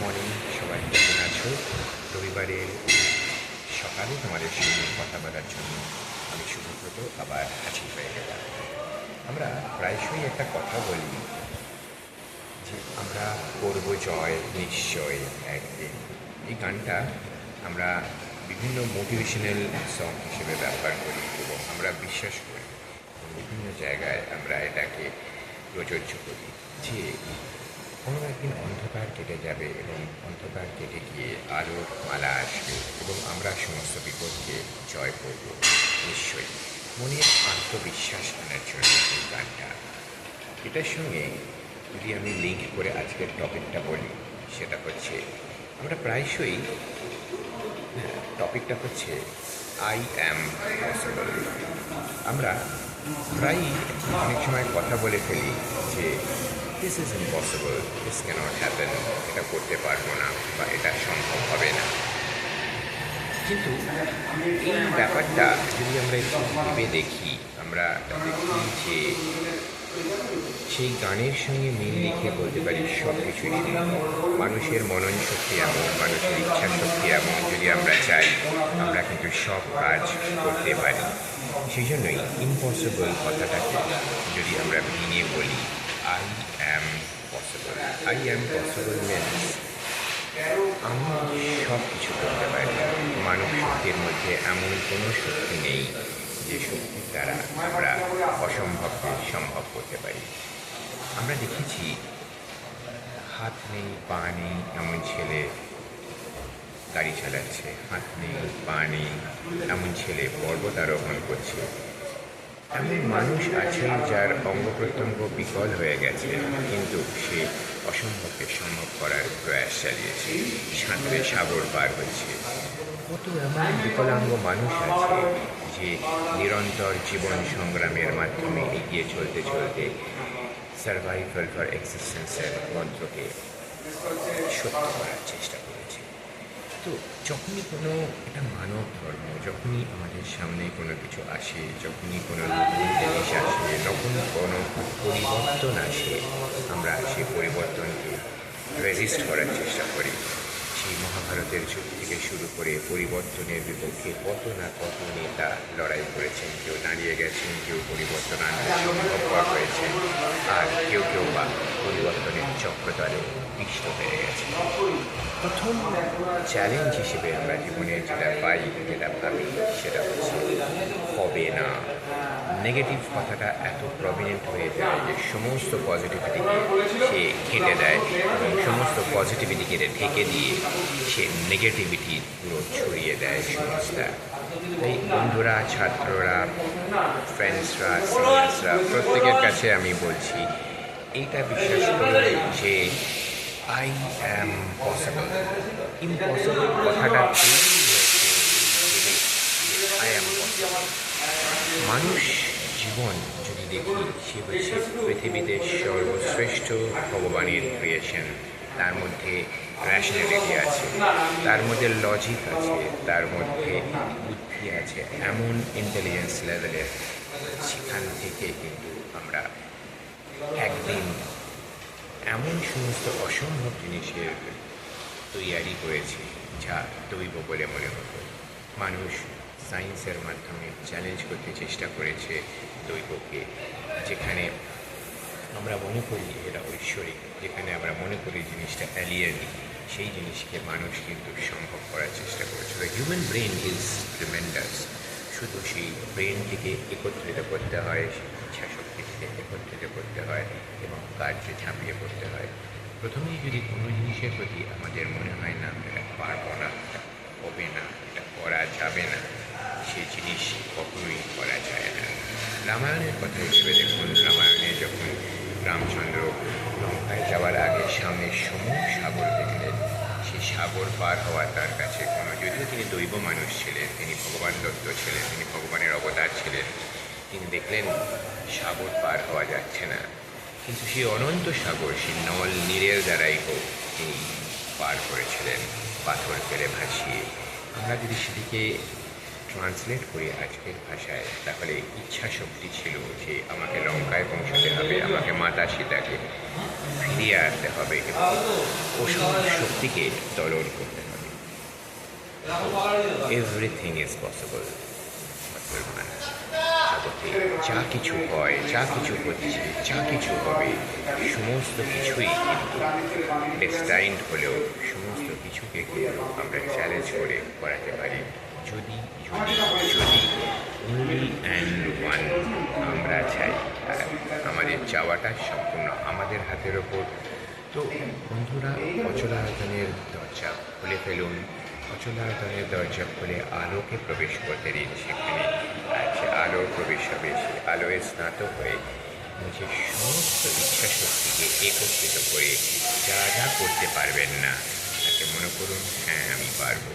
Morning, সবাই কেমন আছো? রবিবারের সকালে তোমাদের সঙ্গে কথা বলার জন্য আমি সুব্রত আবার হাজির হয়ে গেলাম। আমরা প্রায়শই একটা কথা বলি যে আমরা করব জয় নিশ্চয় একদিন। এই গানটা আমরা বিভিন্ন মোটিভেশনাল সং হিসেবে ব্যবহার করি এবং আমরা বিশ্বাস করি এবং বিভিন্ন জায়গায় আমরা এটাকে প্রযোজ্য করি যে কোনো একদিন অন্ধকার কেটে যাবে এবং অন্ধকার কেটে গিয়ে আলোর মালা আসবে এবং আমরা সমস্ত বিপদকে জয় করব নিশ্চয়ই। মনের আত্মবিশ্বাস আনার জন্য এই গানটা। এটার সঙ্গে যদি আমি লিঙ্ক করে আজকের টপিকটা বলি, সেটা হচ্ছে আমরা প্রায়শই টপিকটা হচ্ছে আই অ্যাম পসিবল। আমরা প্রায়ই অনেক সময় কথা বলে ফেলি যে this is impossible, this cannot happen, এটা করতে পারবো না বা এটা সম্ভব হবে না। কিন্তু এই ব্যাপারটা যদি আমরা একটু ভেবে দেখি, আমরা দেখি যে সেই গানের সঙ্গে মিল লিখে বলতে পারি সব কিছুই সম্ভব। মানুষের মনন শক্তি এমন, মানুষের ইচ্ছা শক্তি এমন, যদি আমরা চাই আমরা কিন্তু সব কাজ করতে পারি। সেই জন্যই ইম্পসিবল কথাটাকে যদি আমরা ভেঙে বলি I am possible. I am possible means আমি সব কিছু করতে পারি। মানব শক্তির মধ্যে এমন কোনো শক্তি নেই যে শক্তির দ্বারা আমরা অসম্ভবকে সম্ভব করতে পারি। আমরা দেখেছি হাত নেই পা নেই এমন ছেলে গাড়ি চালাচ্ছে, হাত নেই পা নেই এমন ছেলে পর্বতারোহণ করছে। এমন মানুষ আছে যার অঙ্গ প্রত্যঙ্গ বিকল হয়ে গেছে, কিন্তু সে অসম্ভবকে সম্ভব করার প্রয়াস চালিয়েছে, সাঁতরে সাগর পার হচ্ছে। কত এমন বিকলাঙ্গ মানুষ আছে যে নিরন্তর জীবন সংগ্রামের মাধ্যমে এগিয়ে চলতে চলতে সার্ভাইভাল ফর এক্সিস্টেন্সের মন্ত্রকে সত্য করার চেষ্টা করেছে। তো যখনই কোনো একটা মানব ধর্ম, যখনই আমাদের সামনে কোনো কিছু আসে, যখনই কোনো নতুন জিনিস আসে, যখনই কোনো পরিবর্তন আসে, আমরা সেই পরিবর্তনকে রেজিস্ট করার চেষ্টা করি। সেই মহাভারতের যুগ থেকে শুরু করে পরিবর্তনের বিপক্ষে কত না কত নেতা লড়াই করেছেন, কেউ দাঁড়িয়ে গেছেন, কেউ পরিবর্তন আনতে সম্ভবপর হয়েছেন, আর কেউ কেউ বা পরিবর্তনের চক্রতলে পিষ্ট হয়ে গেছে। প্রথম চ্যালেঞ্জ হিসেবে আমরা জীবনে যেটা পাই, যেটা ভাবি, সেটা হচ্ছে হবে না। নেগেটিভ কথাটা এত প্রমিনেন্ট হয়ে যায় যে সমস্ত পজিটিভিটিকে সে কেটে দেয় এবং সমস্ত পজিটিভিটিকে ঢেকে দিয়ে সে নেগেটিভিটি পুরো ছড়িয়ে দেয় সমস্ত। তাই বন্ধুরা, ছাত্ররা, ফ্রেন্ডসরা, সিনিয়র্সরা, প্রত্যেকের কাছে আমি বলছি এইটা বিশ্বাস করুন যে আই অ্যাম পসিবল। ইম্পসিবল কথাটা আই অ্যাম পসিবল। মানুষ জীবন যদি দেখি, সে হচ্ছে পৃথিবীতে সর্বশ্রেষ্ঠ ভগবানের ক্রিয়েশন। তার মধ্যে র্যাশনালিটি আছে, তার মধ্যে লজিক আছে, তার মধ্যে বুদ্ধি আছে, এমন ইন্টেলিজেন্স লেভেলের। সেখান থেকে কিন্তু আমরা একদিন এমন সমস্ত অসম্ভব জিনিসের তৈয়ারি করেছি যা দৈব বলে মনে হতো। মানুষ সায়েন্সের মাধ্যমে চ্যালেঞ্জ করতে চেষ্টা করেছে দৈবকে। যেখানে আমরা মনে করি এটা ঐশ্বরিক, যেখানে আমরা মনে করি জিনিসটা অ্যালিয়েনিক, সেই জিনিসকে মানুষ কিন্তু সম্ভব করার চেষ্টা করেছে। Human brain is tremendous. শুধু সেই ব্রেনটিকে একত্রিত করতে হয়, ইচ্ছা শক্তিকে একত্রিত করতে হয় এবং কার্যে ঝাঁপিয়ে পড়তে হয়। প্রথমেই যদি কোনো জিনিসের প্রতি আমাদের মনে হয় না এটা পারবো না, এটা হবে না, এটা করা যাবে না, সেই জিনিস কখনোই করা যায় না। রামায়ণের কথা হিসেবে দেখুন, রামায়ণে যখন রামচন্দ্র লঙ্কায় যাওয়ার আগে সামনে সমূহ সাগর দেখলেন, সেই সাগর পার হওয়া তার কাছে কোনো, যদিও তিনি দৈব মানুষ ছিলেন, তিনি ভগবান দত্ত ছিলেন, তিনি ভগবানের অবতার ছিলেন, তিনি দেখলেন সাগর পার হওয়া যাচ্ছে না। কিন্তু সেই অনন্ত সাগর, সেই নল নীরের দ্বারাই হোক তিনি পার করেছিলেন, পাথর ফেলে ভাসিয়ে। আমরা যদি সেদিকে ট্রান্সলেট করি আজকের ভাষায়, তাহলে ইচ্ছা শক্তি ছিল যে আমাকে লঙ্কায় পৌঁছতে হবে, আমাকে মাতা সীতাকে ফিরিয়ে আনতে হবে এবং অসুর শক্তিকে দলন করতে হবে। Everything is possible. মুসলমান জগতে যা কিছু হয়, যা কিছু হচ্ছে, যা কিছু হবে, সমস্ত কিছুই কিন্তু ডেস্টাইন্ড হলেও সমস্ত কিছুকে কিন্তু আমরা চ্যালেঞ্জ করে করাতে পারি যদি যদি যদি অনলি অ্যান্ড ওয়ান আমরা চাই। আর আমাদের চাওয়াটা সম্পূর্ণ আমাদের হাতের ওপর। তো বন্ধুরা, অচলায়তনের দরজা খুলে ফেলুন, অচলায়তনের দরজা খুলে আলোকে প্রবেশ করতে দিন। সেখানে যে আলো প্রবেশ হবে, সেই আলোয় স্নাত হয়ে নিজের সমস্ত ইচ্ছা শক্তিকে একত্রিত করে যা যা করতে পারবেন না তাকে মনে করুন, হ্যাঁ আমি পারবো।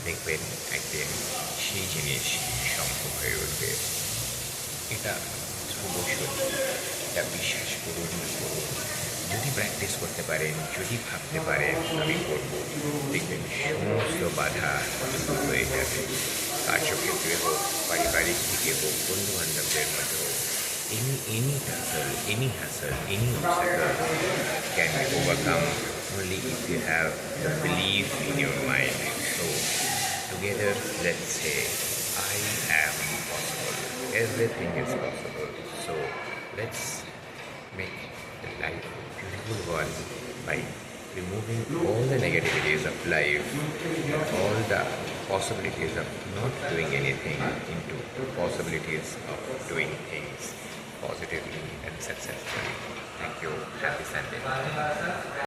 দেখবেন একদিন সেই জিনিস সম্ভব হয়ে উঠবে। এটা ধ্রুব সত্যি, এটা বিশ্বাস করুন। যদি প্র্যাকটিস করতে পারেন, যদি ভাবতে পারেন আমি করব, দেখবেন সমস্ত বাধা দূর হয়ে যাবে। কার্যক্ষেত্রে হোক, পারিবারিক দিকে হোক, বন্ধু বান্ধবদের মধ্যে হোক, any tussle, any hassle, any obstacle can be overcome only if you have the belief in your mind. So together, let's say, I am possible. Everything is possible. So let's make the life a beautiful one by removing all the negativities of life, all the possibilities of not doing anything into possibilities of doing things positively and successfully. Thank you. Happy Sunday.